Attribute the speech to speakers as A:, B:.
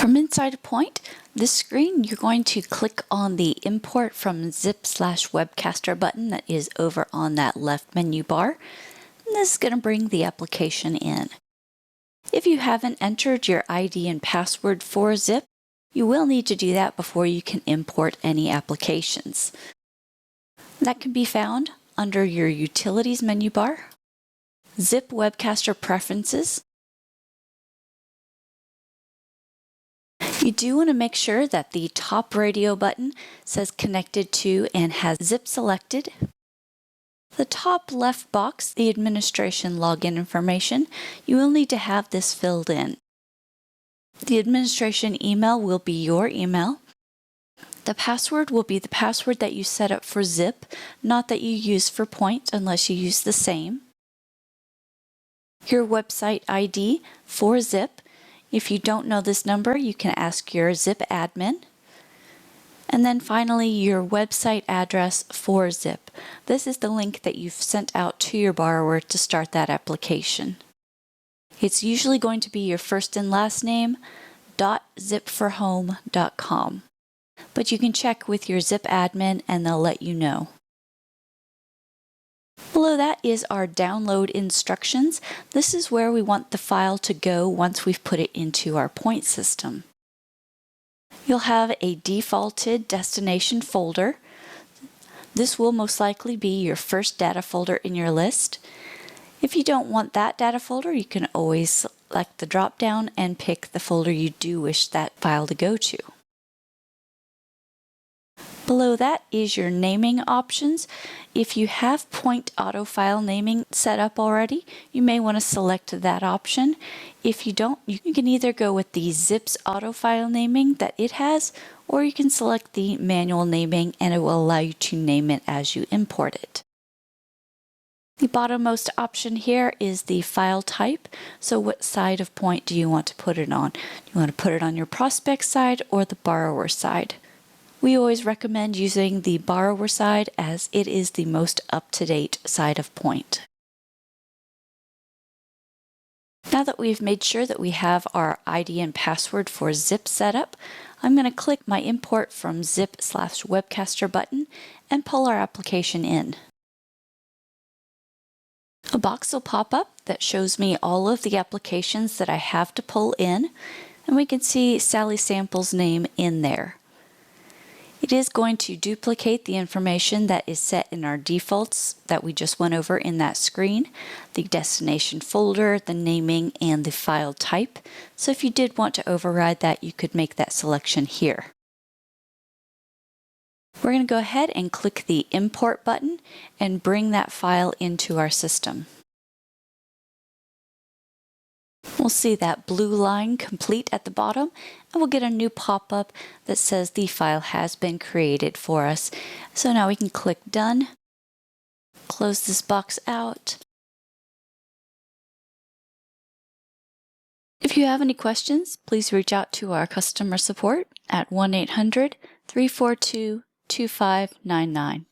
A: From inside a Point, this screen, you're going to click on the Import from Zip/Webcaster button that is over on that left menu bar. And this is going to bring the application in. If you haven't entered your ID and password for Zip, you will need to do that before you can import any applications. That can be found under your Utilities menu bar, Zip Webcaster Preferences. You do want to make sure that the top radio button says Connected to and has Zip selected. The top left box, the administration login information, you will need to have this filled in. The administration email will be your email. The password will be the password that you set up for Zip, not that you use for Point unless you use the same. Your website ID for Zip. If you don't know this number, you can ask your Zip admin. And then finally, your website address for Zip. This is the link that you've sent out to your borrower to start that application. It's usually going to be your first and last name, .zipforhome.com. But you can check with your Zip admin and they'll let you know. Below that is our download instructions. This is where we want the file to go once we've put it into our Point system. You'll have a defaulted destination folder. This will most likely be your first data folder in your list. If you don't want that data folder, you can always select the drop-down and pick the folder you do wish that file to go to. Below that is your naming options. If you have Point auto file naming set up already, you may want to select that option. If you don't, you can either go with the Zip's auto file naming that it has, or you can select the manual naming and it will allow you to name it as you import it. The bottommost option here is the file type. So what side of Point do you want to put it on? Do you want to put it on your prospect side or the borrower side? We always recommend using the borrower side as it is the most up-to-date side of Point. Now that we've made sure that we have our ID and password for Zip set up, I'm going to click my Import from Zip/Webcaster button and pull our application in. A box will pop up that shows me all of the applications that I have to pull in, and we can see Sally Sample's name in there. It is going to duplicate the information that is set in our defaults that we just went over in that screen, the destination folder, the naming, and the file type. So if you did want to override that, you could make that selection here. We're going to go ahead and click the Import button and bring that file into our system. We'll see that blue line complete at the bottom, and we'll get a new pop-up that says the file has been created for us. So now we can click Done, close this box out. If you have any questions, please reach out to our customer support at 1-800-342-2599.